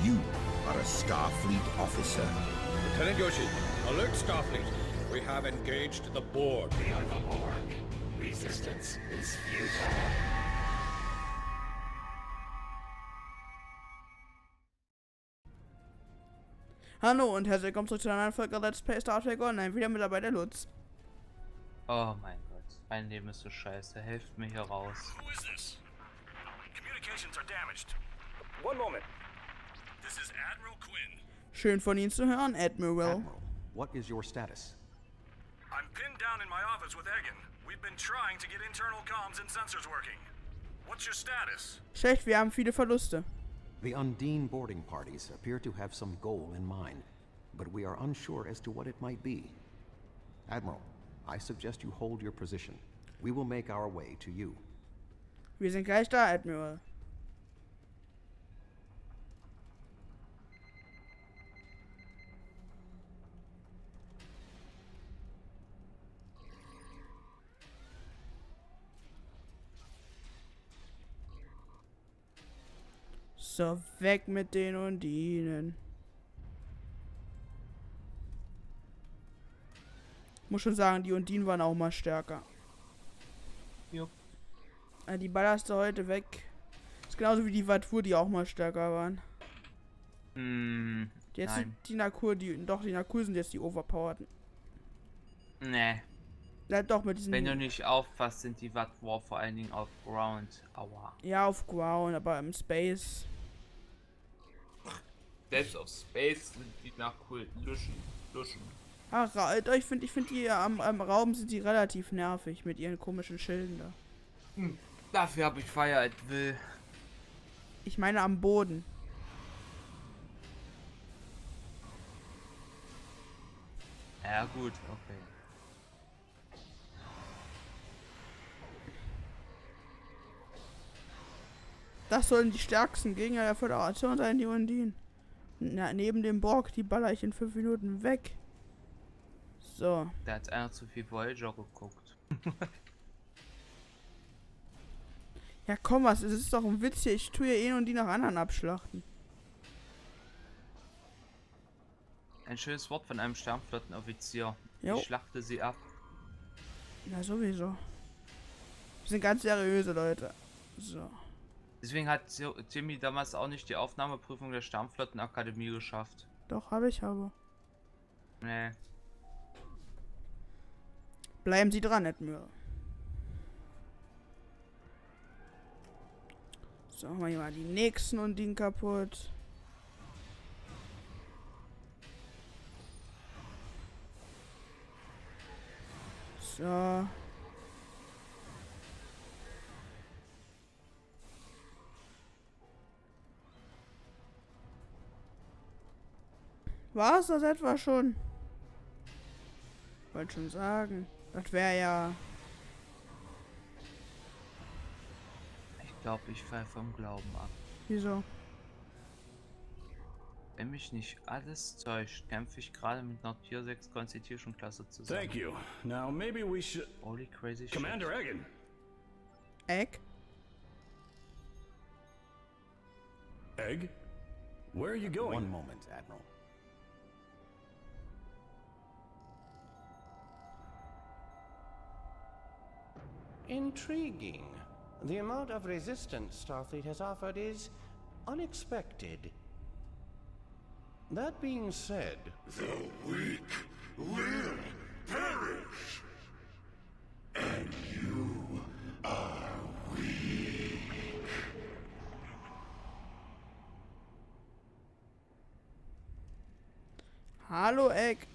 You are a Starfleet officer. Lieutenant Yoshi, alert Starfleet. We have engaged the Borg. We are the Borg. Resistance is futile. Hallo und herzlich willkommen zurück zu einer neuen Folge Let's Play Star Trek Online. Wieder mit dabei der Lutz. Oh mein Gott, mein Leben ist so scheiße. Helft mir hier raus. Who is this? Communications are damaged. One moment. This is Admiral Quinn. Schön von Ihnen zu hören, Admiral. Admiral, what is your status? I'm pinned down in my office with Egan. We've been trying to get internal comms and sensors working. What's your status? Schlecht, wir haben viele Verluste. The Undine boarding parties appear to have some goal in mind, but we are unsure as to what it might be. Admiral, I suggest you hold your position. We will make our way to you. Wir sind gleich da, Admiral. So, weg mit den Undinen. Muss schon sagen, die Undinen waren auch mal stärker. Jupp. Die ballerst du heute weg. Ist genauso wie die Vatur, die auch mal stärker waren. Jetzt nein. sind die Nakur, die Nakur sind jetzt die Overpowerten. Nee. Ja, doch, mit diesen. Wenn du nicht aufpasst, sind die Vator vor allen Dingen auf Ground. Aua. Ja, auf Ground, aber im Space. Selbst auf Space sind die Nakur luschen. Ach, Alter, ich finde die am Raum sind die relativ nervig mit ihren komischen Schilden da. Dafür habe ich Fire at Will. Ich meine am Boden. Ja gut, okay. Das sollen die stärksten Gegner der Föderation sein, die Undinen. Na, neben dem Borg, die baller ich in 5 Minuten weg. So. Da hat einer zu viel Voyager geguckt. Ja komm, was, es ist doch ein Witz hier. Ich tue ja eh und die nach anderen abschlachten. Ein schönes Wort von einem Sternflottenoffizier. Jo. Ich schlachte sie ab. Ja, sowieso. Wir sind ganz seriöse Leute. So. Deswegen hat Timmy damals auch nicht die Aufnahmeprüfung der Sternflottenakademie geschafft. Doch, habe ich aber. Nee. Bleiben Sie dran, Admiral. So, machen wir hier mal die nächsten Undinen kaputt. So. War es das etwa schon? Wollte schon sagen. Das wäre ja... Ich glaube, ich falle vom Glauben ab. Wieso? Wenn mich nicht alles täuscht, kämpfe ich gerade mit einer Tier 6 Constitution Klasse zusammen. Thank you. Now maybe we should... Holy crazy shit. Commander Egan. Egg? Egg? Where are you going? One moment, Admiral. Intriguing. The amount of resistance Starfleet has offered is unexpected. That being said, The weak will perish. And you are weak. Hallo, Egg.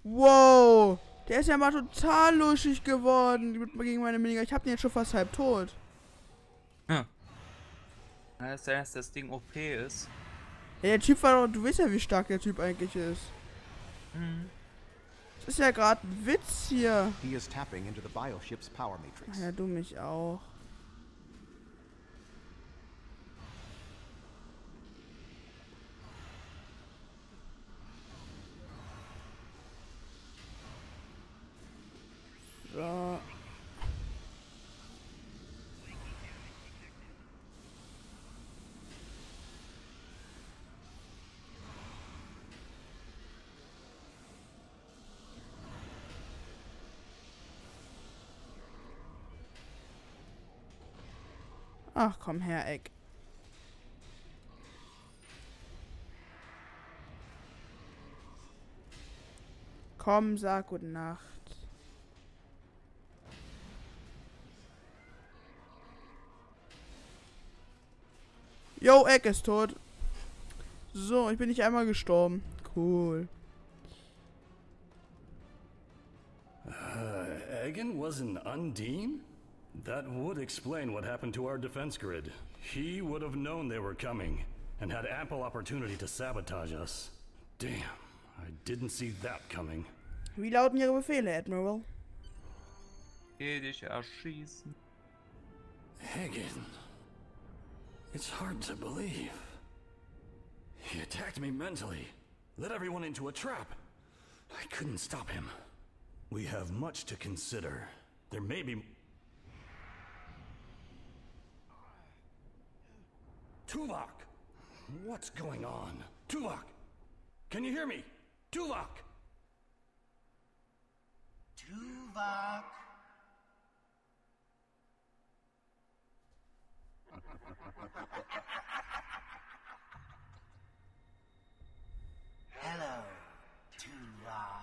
Wow. Der ist ja mal total luschig geworden gegen meine Miniger. Ich hab den jetzt schon fast halb tot. Ja. Kann es sein, dass das Ding OP ist? Ja, der Typ war doch... Du weißt ja, wie stark der Typ eigentlich ist. Das ist ja gerade ein Witz hier. He is tapping into the bioship's power matrix. Ach ja, du mich auch. So. Ach, komm her, Eck. Komm, sag gute Nacht. Jo, Eck ist tot. So, ich bin nicht einmal gestorben. Cool. Egan was an Undine? That would explain what happened to our defense grid. He would have known they were coming, and had ample opportunity to sabotage us. Damn, I didn't see that coming. Wie lauten Ihre Befehle, Admiral? Geh dich erschießen. Egan. It's hard to believe. He attacked me mentally, led everyone into a trap. I couldn't stop him. We have much to consider. There may be... Tuvok! What's going on? Tuvok! Can you hear me? Tuvok! Tuvok. Hello, Tuvok.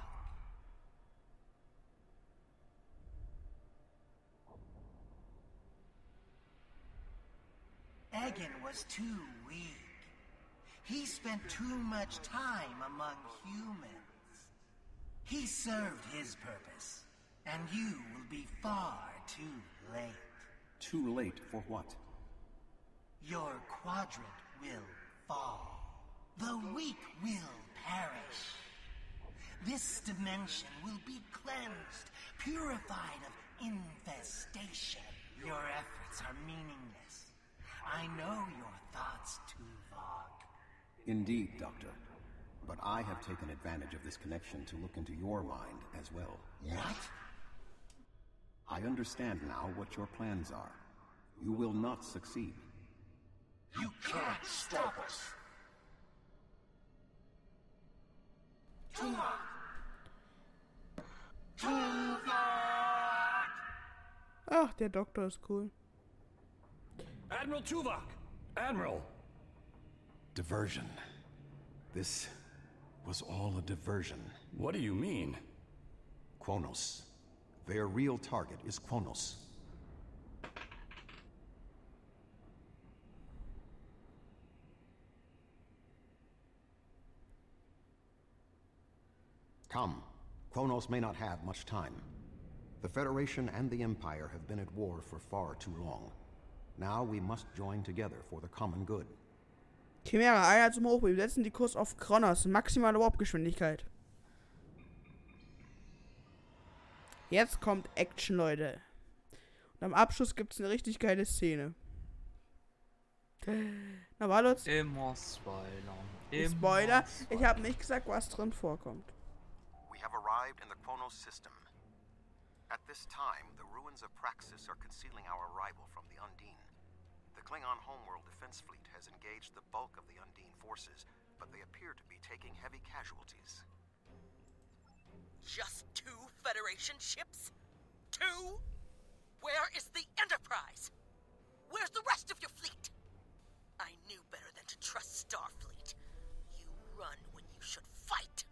Egan was too weak. He spent too much time among humans. He served his purpose, and you will be far too late. Too late for what? Your quadrant will fall. The weak will perish. This dimension will be cleansed, purified of infestation. Your efforts are meaningless. I know your thoughts, Tuvok. Indeed, Doctor. But I have taken advantage of this connection to look into your mind as well. What? I understand now what your plans are. You will not succeed. You can't stop us. Tuvok! Tuvok! Ach, der Doktor ist cool. Admiral Tuvok! Admiral! Diversion. This was all a diversion. What do you mean? Kronos. Their real target is Kronos. Come. Kronos may not have much time. The Federation and the Empire have been at war for far too long. Now we must join together for the common good. Chimera, Einheit zum Hochbeben. Setzen die Kurs auf Kronos. Maximale Warpgeschwindigkeit. Jetzt kommt Action, Leute. Und am Abschluss gibt es eine richtig geile Szene. Na, war Lutz? Immer Spoiler. Spoiler. Ich habe nicht gesagt, was drin vorkommt. We have arrived in the Kronos system. At this time, the ruins of Praxis are concealing our arrival from the Undine. The Klingon homeworld defense fleet has engaged the bulk of the Undine forces, but they appear to be taking heavy casualties. Just 2 Federation ships? 2? Where is the Enterprise? Where's the rest of your fleet? I knew better than to trust Starfleet. You run when you should fight.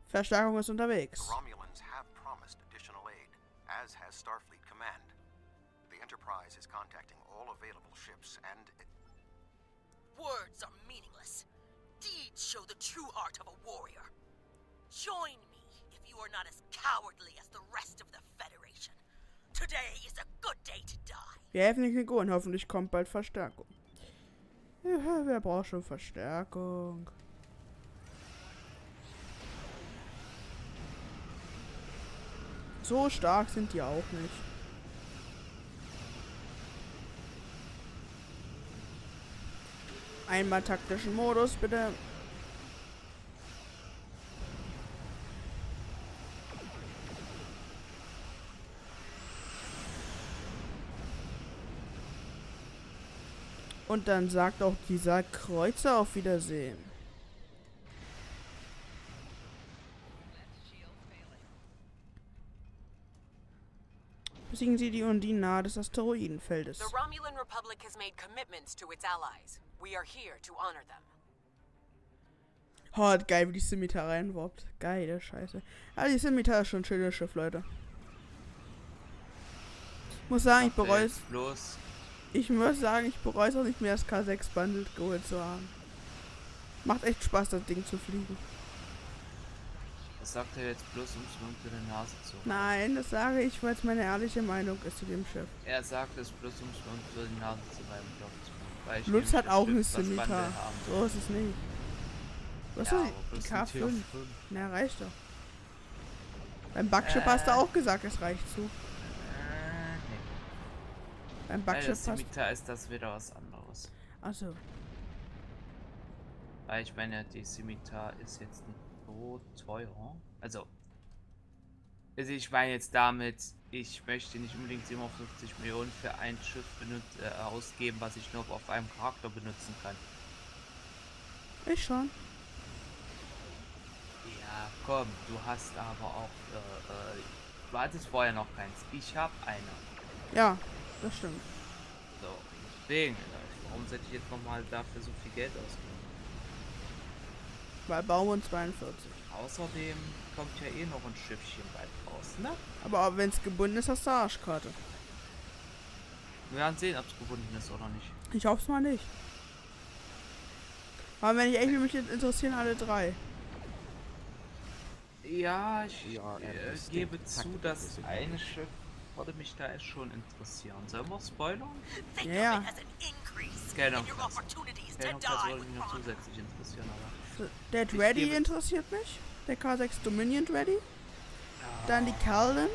Verstärkung ist unterwegs. The Romulans have promised additional aid, as has Starfleet Command. The Enterprise is contacting all available ships and... Words are meaningless. Deeds show the true heart of a warrior. Join me if you are not as cowardly as the rest of the Federation. Today is a good day to die. Wir helfen den Klingonen. Hoffentlich kommt bald Verstärkung. Ja, wer braucht schon Verstärkung? So stark sind die auch nicht. Einmal taktischen Modus, bitte. Und dann sagt auch dieser Kreuzer auf Wiedersehen. Besiegen Sie die Undinen nahe des Asteroidenfeldes. The Romulan Republic has made commitments to its allies. We are here to honor them. Oh, geil, wie die Scimitar reinwarpt. Geile Scheiße. Ja, die Scimitar ist schon ein schönes Schiff, Leute. Ich muss sagen, ich bereue es. Ich muss sagen, ich bereue es auch nicht mehr, das K6 Bundled geholt zu haben. Macht echt Spaß, das Ding zu fliegen. Das sagt er jetzt bloß, um es mir unter der Nase zu. Nein, das sage ich, weil es meine ehrliche Meinung ist zu dem Schiff. Er sagt es bloß, um es mir unter die Nase zu reiben, glaube ich. Weil ich Lutz hat auch eine Schiff, das Scimitar. Bundle haben So ist es nicht. Was ja, ist die aber bloß ein K5? T5. Na, reicht doch. Beim Backschiff hast du auch gesagt, es reicht zu. Nee. Beim Bei der Backschiff passt. Scimitar ist das wieder was anderes. Achso. Weil ich meine, die Scimitar ist jetzt nicht so teuer. Also ich meine jetzt damit, ich möchte nicht unbedingt 57 Millionen für ein Schiff ausgeben, was ich nur auf einem Charakter benutzen kann. Ich schon. Ja, komm, du hast aber auch, du hattest vorher noch keins. Ich habe eine. Ja, das stimmt. So, deswegen, warum sollte ich jetzt nochmal dafür so viel Geld ausgeben? Bei Baum 42. Außerdem kommt ja eh noch ein Schiffchen bald raus, ne? Aber wenn es gebunden ist, hast du Arschkarte. Wir werden sehen, ob es gebunden ist oder nicht. Ich hoffe es mal nicht. Aber wenn ich echt mich interessieren, alle drei. Ja, ich gebe zu, dass eine Schiff würde mich da echt schon interessieren. Sollen wir spoilern? Ja. Scanningfest würde mich noch zusätzlich interessieren, aber... Der Ready interessiert mich. Der K6 Dominion Ready. Ja. Dann die Calden.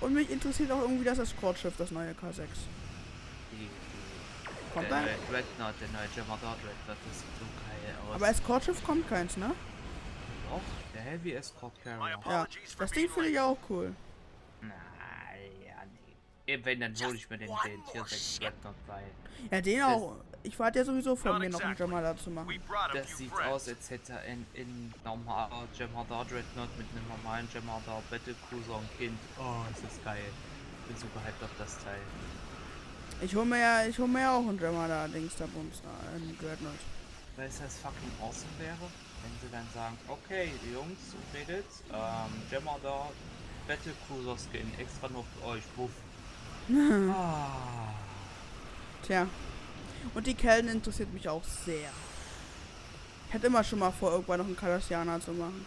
Und mich interessiert auch irgendwie das Escort-Schiff, das neue K6. Kommt der da? Dreadnought, der neue Dreadnought, das sieht so geil aus. Aber Escort-Schiff kommt keins, ne? Doch, der Heavy Escort Carrier. Ja, das Ding finde ich auch cool. Na ja, nee. Wenn, dann hole ich mir den Tier 6 Dreadnought bei. Ja, den auch. Ich warte ja sowieso von mir noch einen Jammer zu machen. Das sieht aus, als hätte er in normaler Jammer Dreadnought mit einem normalen Jammer Battlecruiser ein Kind. Oh, ist das geil. Bin so gehypt auf das Teil. Ich hol mir ja auch einen Jammer Dings da Bums, einen Dreadnought. Weißt du, was fucking awesome wäre? Wenn sie dann sagen, okay, die Jungs und Mädels, Jammer Battlecruiser Skin extra nur für euch, wuff. Tja. Und die Kelden interessiert mich auch sehr. Ich hatte immer schon mal vor, irgendwann noch einen Cardassianer zu machen.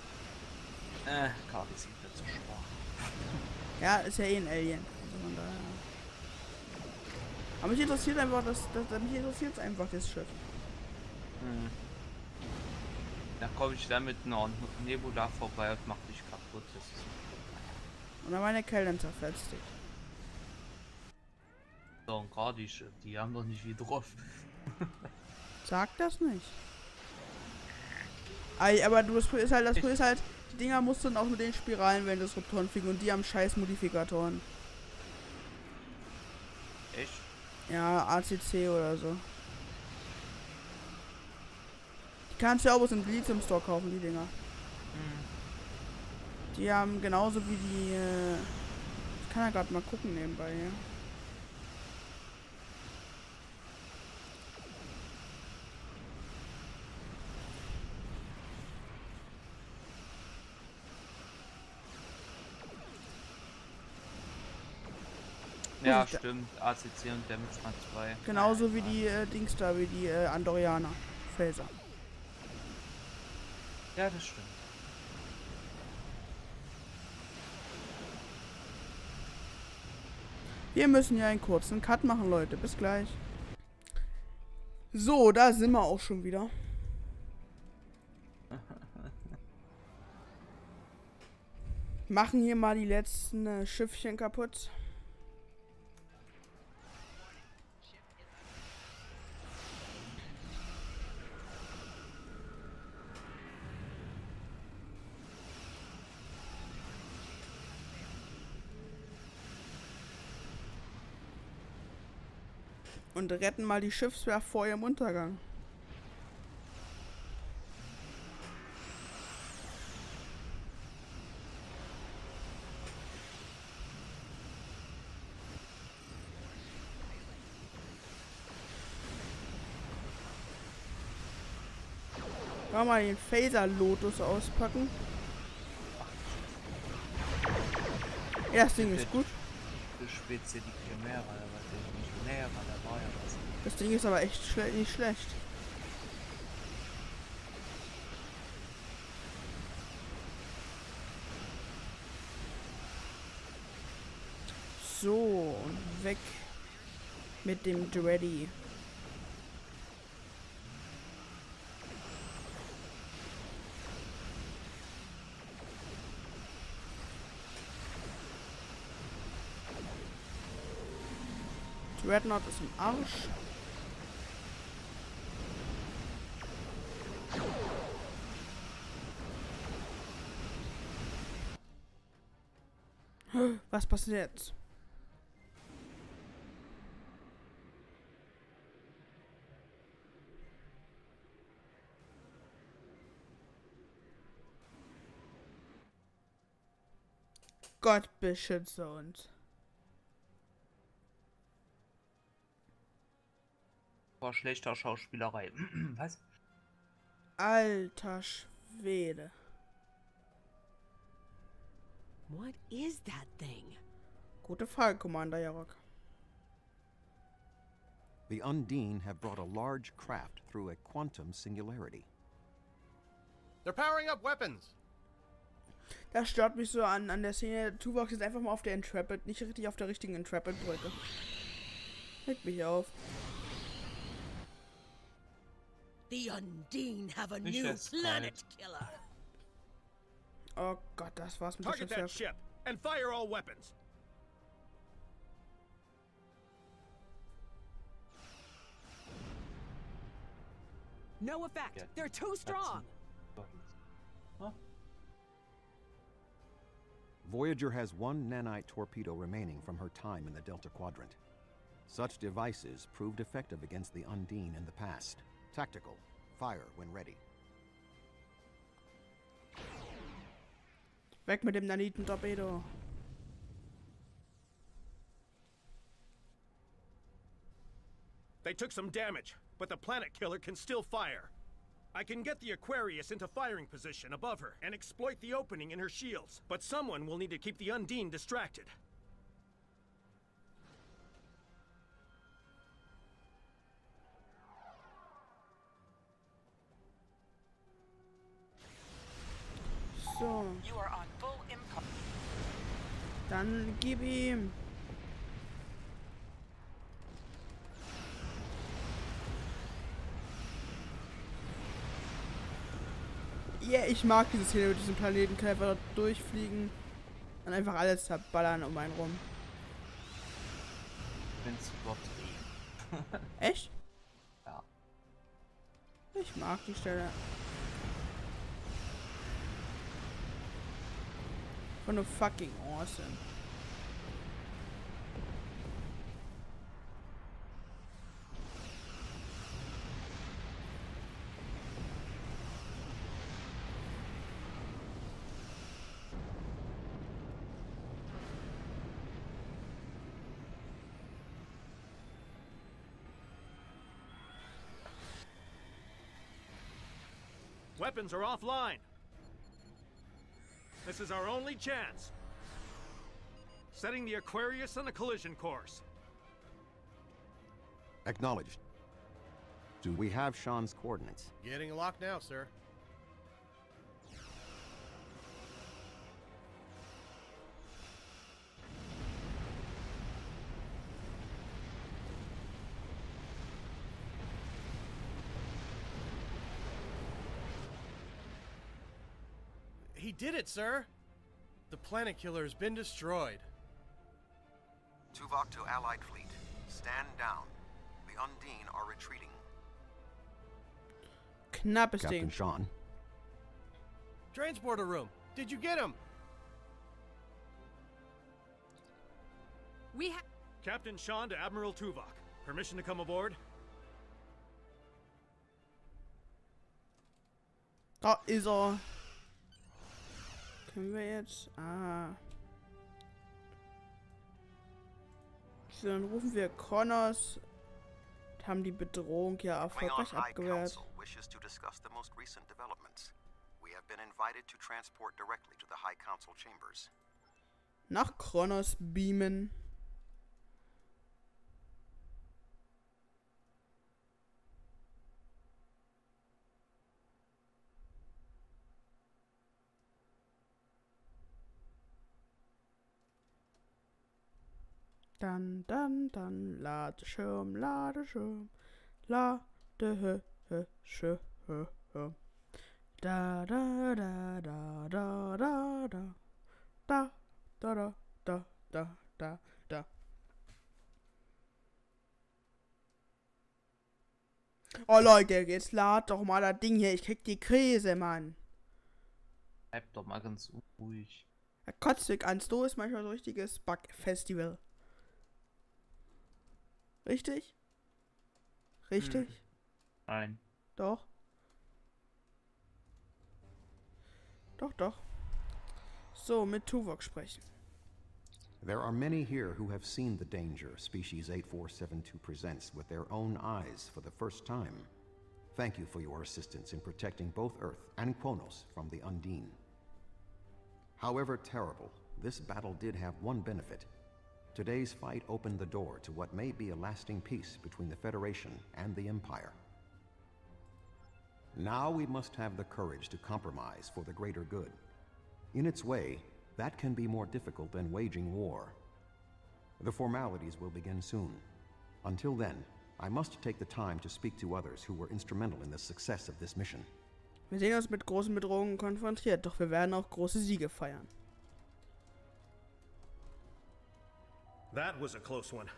Cardi ist wieder zu schwach. Ja, ist ja eh ein Alien. Also von daher. Aber mich interessiert einfach mich interessiert einfach das Schiff. Da komme ich dann mit einer Nebula vorbei und mach dich kaputt. Das ist und dann meine Kelden zerfetzt dich. so, und gerade die haben doch nicht viel drauf. Sag das nicht. Aber das Problem ist halt, die Dinger musst du dann auch mit den Spiralen während des Disruptoren fliegen und die haben scheiß Modifikatoren. Echt? Ja, ACC oder so. Die kannst du ja auch aus dem Lithium Store kaufen, die Dinger. Die haben genauso wie die, ich kann ja gerade mal gucken nebenbei, ja. Ja, stimmt. ACC und Damage 2. Genauso wie die Dings da, wie die Andorianer. Phaser. Ja, das stimmt. Wir müssen ja einen kurzen Cut machen, Leute. Bis gleich. So, da sind wir auch schon wieder. Machen hier mal die letzten Schiffchen kaputt. Und retten mal die Schiffswerft vor ihrem Untergang. Wollen wir mal den Phaser-Lotus auspacken? Ja, das Ding ist gut. Du spielst hier die Mehr, aber nicht näher, da war ja was. Das Ding ist aber echt nicht schlecht. So, und weg mit dem Dreddy. Dreadnought ist im Arsch. Was passiert jetzt? Gott beschütze uns. War schlechter Schauspielerei. Was? Alter Schwede. What is that thing? Gute Frage, Commander Jarok. The Undine have brought a large craft through a quantum singularity. They're powering up weapons. Das stört mich so an der Szene. Tuvok ist einfach mal auf der Intrepid, nicht richtig auf der richtigen Intrepid-Brücke. Regt mich auf. The Undine have a new planet killer. Oh Gott, das war's mit der Target that ship and fire all weapons. No effect. They're too strong. Voyager has one nanite torpedo remaining from her time in the Delta Quadrant. Such devices proved effective against the Undine in the past. Tactical. Fire when ready. Weg mit dem Naniten-Torpedo. They took some damage, but the planet killer can still fire. I can get the Aquarius into firing position above her and exploit the opening in her shields, but someone will need to keep the Undine distracted. So. You are on full impulse. Dann gib ihm. Ja, ich mag diese Szene mit diesem Planeten. Kann einfach dort durchfliegen und einfach alles zerballern um einen rum. Wenn's übertrieben. Echt? Ja. Ich mag die Stelle. Von nur fucking awesome. Weapons are offline. This is our only chance. Setting the Aquarius on a collision course. Acknowledged. Do we have Sean's coordinates? Getting locked now, sir. He did it, sir! The planet killer has been destroyed. Tuvok to Allied fleet. Stand down. The Undine are retreating. Knappes Captain Ding. Sean. Transporter room. Did you get him? We have. Captain Sean to Admiral Tuvok. Permission to come aboard? Da ist er. Können wir jetzt... Ah. So, dann rufen wir Connors Haben die Bedrohung ja erfolgreich abgewehrt. Wishes to discuss the most recent developments. We have been invited to transport directly to the High Council chambers. Nach Kronos beamen. Dann, Ladeschirm, Ladeschirm, Ladeschirm. Da, da, da, da, da, da, da, da, da, da, da, da, da. Oh Leute, jetzt lad doch mal das Ding hier, ich krieg die Krise, Mann. Bleib doch mal ganz ruhig. Der Kotzweg an Sto ist manchmal so ein richtiges Bug-Festival. Richtig? Richtig? Nein. Doch. Doch. So, mit Tuvok sprechen. There are many here who have seen the danger Species 8472 presents with their own eyes for the first time. Thank you for your assistance in protecting both Earth and Kronos from the Undine. However terrible, this battle did have one benefit. Today's fight opened the door to what may be a lasting peace between the Federation and the Empire. Now we must have the courage to compromise for the greater good. In its way, that can be more difficult than waging war. The formalities will begin soon. Until then, I must take the time to speak to others who were instrumental in the success of this mission. Wir sehen uns mit großen Bedrohungen konfrontiert, doch wir werden auch große Siege feiern. That was a close one,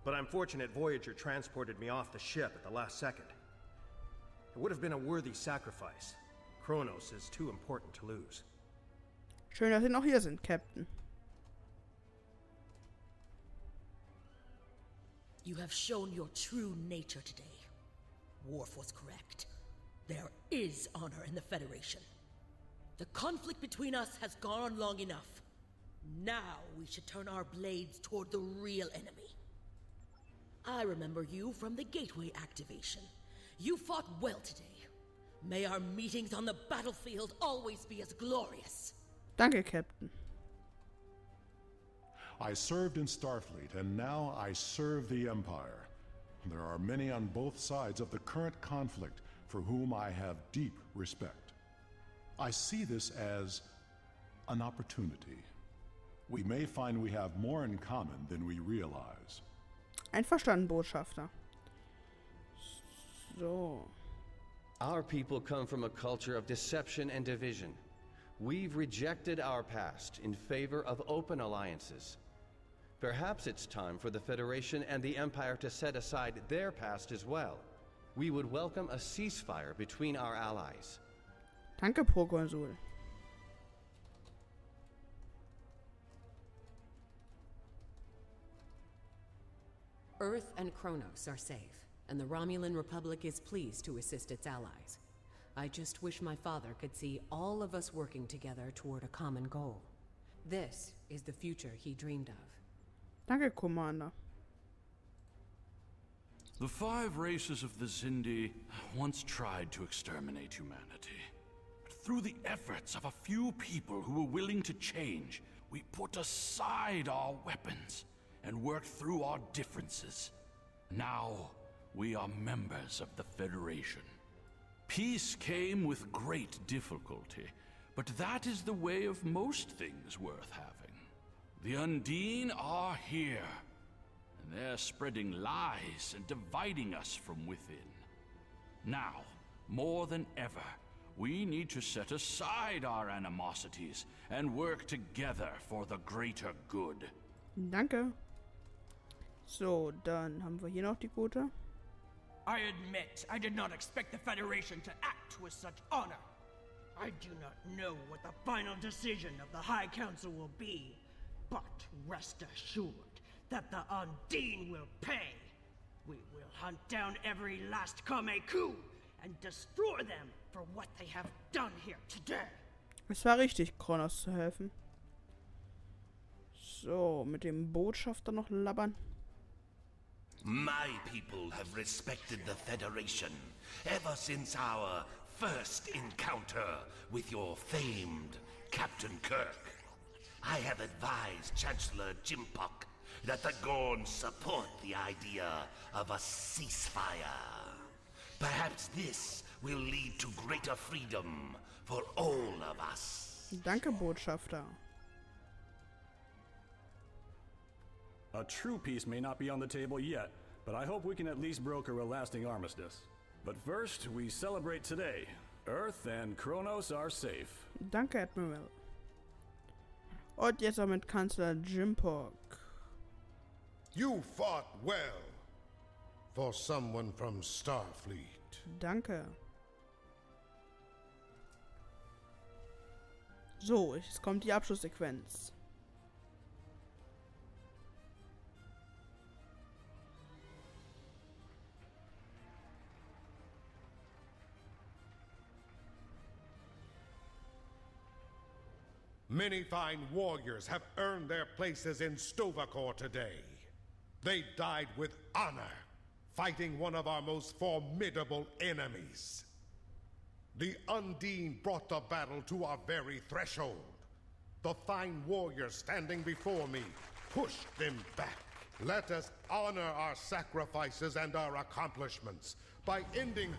but I'm fortunate Voyager transported me off the ship at the last second. It would have been a worthy sacrifice. Kronos is too important to lose. Schön, dass Sie noch hier sind, Captain. You have shown your true nature today. Worf was correct. There is honor in the Federation. The conflict between us has gone on long enough. Now we should turn our blades toward the real enemy. I remember you from the Gateway activation. You fought well today. May our meetings on the battlefield always be as glorious. Danke, Captain. I served in Starfleet, and now I serve the Empire. There are many on both sides of the current conflict for whom I have deep respect. I see this as an opportunity. We may find we have more in common than we realize. Einverstanden, Botschafter. So. Our people come from a culture of deception and division. We've rejected our past in favor of open alliances. Perhaps it's time for the Federation and the Empire to set aside their past as well. We would welcome a ceasefire between our allies. Danke, Prokonsul. Earth and Kronos are safe, and the Romulan Republic is pleased to assist its allies. I just wish my father could see all of us working together toward a common goal. This is the future he dreamed of. Danke, Commander. The 5 races of the Zindi once tried to exterminate humanity. But through the efforts of a few people who were willing to change, we put aside our weapons and worked through our differences. Now, we are members of the Federation. Peace came with great difficulty, but that is the way of most things worth having. The Undine are here, and they're spreading lies and dividing us from within. Now, more than ever, we need to set aside our animosities and work together for the greater good. Danke. So, dann haben wir hier noch die Gute. I admit, I did not expect the Federation to act with such honor. I do not know what the final decision of the High Council will be, but rest assured that the Undine will pay. We will hunt down every last Kameku and destroy them for what they have done here today. Es war richtig, Kronos zu helfen. So, mit dem Botschafter noch labern. My people have respected the Federation ever since our first encounter with your famed Captain Kirk. I have advised Chancellor Jimpok that the Gorns support the idea of a ceasefire. Perhaps this will lead to greater freedom for all of us. Danke, Botschafter. A true peace may not be on the table yet, but I hope we can at least broker a lasting armistice. But first, we celebrate today. Earth and Kronos are safe. Danke, Admiral. Und jetzt auch mit Kanzler Jimpok. You fought well for someone from Starfleet. Danke. So, jetzt kommt die Abschlusssequenz. Many fine warriors have earned their places in Tuvok today. They died with honor, fighting one of our most formidable enemies. The Undine brought the battle to our very threshold. The fine warriors standing before me pushed them back. Let us honor our sacrifices and our accomplishments by ending...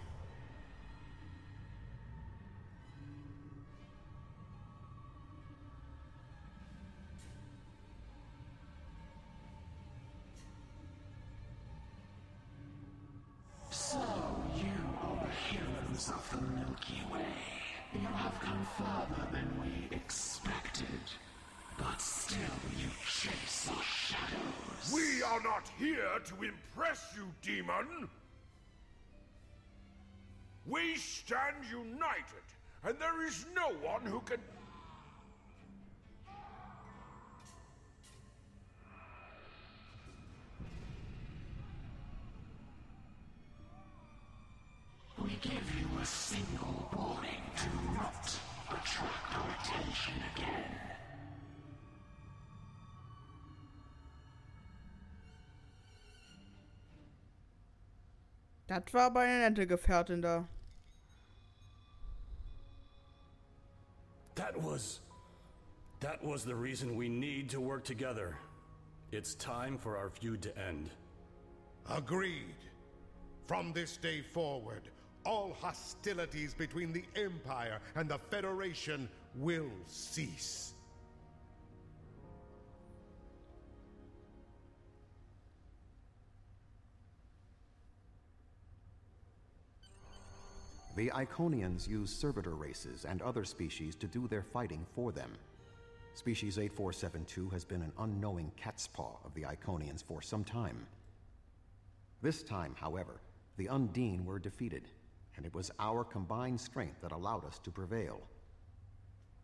So, you are the heroes of the Milky Way. You have come further than we expected. But still you chase our shadows. We are not here to impress you, demon! We stand united, and there is no one who can... We give you a single warning to not attract our attention again. Das war aber eine nette Gefährtin da. That was the reason we need to work together. It's time for our feud to end. Agreed. From this day forward, all hostilities between the Empire and the Federation will cease. The Iconians use servitor races and other species to do their fighting for them. Species 8472 has been an unknowing cat's paw of the Iconians for some time. This time, however, the Undine were defeated, and it was our combined strength that allowed us to prevail.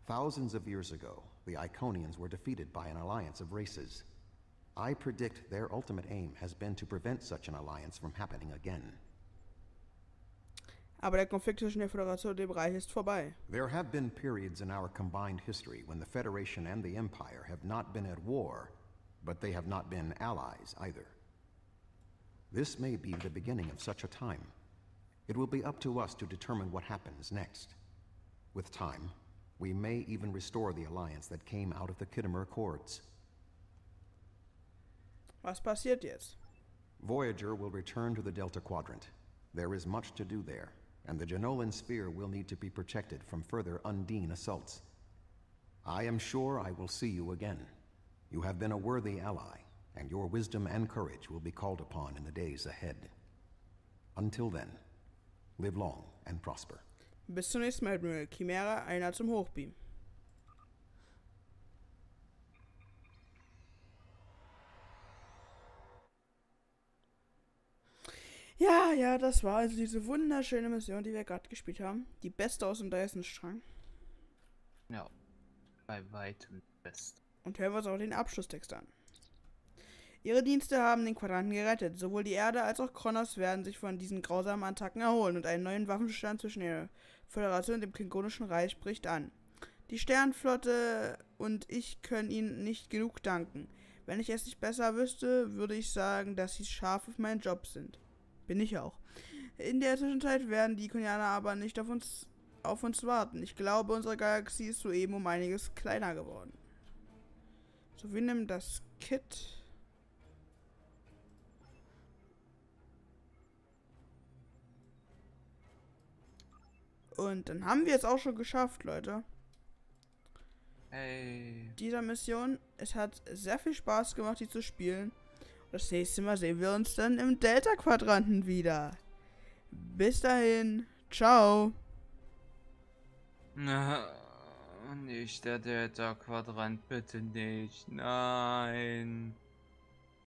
Thousands of years ago, the Iconians were defeated by an alliance of races. I predict their ultimate aim has been to prevent such an alliance from happening again. Aber der Konflikt zwischen der Föderation und dem Reich ist vorbei. There have been periods in our combined history when the Federation and the Empire have not been at war, but they have not been allies either. This may be the beginning of such a time. It will be up to us to determine what happens next. With time, we may even restore the alliance that came out of the Khitomer Accords. Was passiert jetzt? Voyager will return to the Delta Quadrant. There is much to do there, and the Dyson Sphäre will need to be protected from further Undine assaults. I am sure I will see you again. You have been a worthy ally, and your wisdom and courage will be called upon in the days ahead. Until then, live long and prosper. Bis zum nächsten Mal, Admiral. Chimera, einer zum Hochbeam. Ja, das war also diese wunderschöne Mission, die wir gerade gespielt haben. Die beste aus dem Dyson-Strang. Ja, bei weitem best. Und hören wir uns auch den Abschlusstext an. Ihre Dienste haben den Quadranten gerettet. Sowohl die Erde als auch Kronos werden sich von diesen grausamen Attacken erholen und einen neuen Waffenstillstand zwischen der Föderation und dem Klingonischen Reich bricht an. Die Sternenflotte und ich können Ihnen nicht genug danken. Wenn ich es nicht besser wüsste, würde ich sagen, dass sie scharf auf meinen Job sind. Bin ich auch. In der Zwischenzeit werden die Konianer aber nicht auf uns warten. Ich glaube, unsere Galaxie ist soeben um einiges kleiner geworden. So, wir nehmen das Kit. Und dann haben wir es auch schon geschafft, Leute. Hey. Dieser Mission. Es hat sehr viel Spaß gemacht, die zu spielen. Das nächste Mal sehen wir uns dann im Delta-Quadranten wieder. Bis dahin. Ciao. Na, nicht der Delta-Quadrant, bitte nicht. Nein.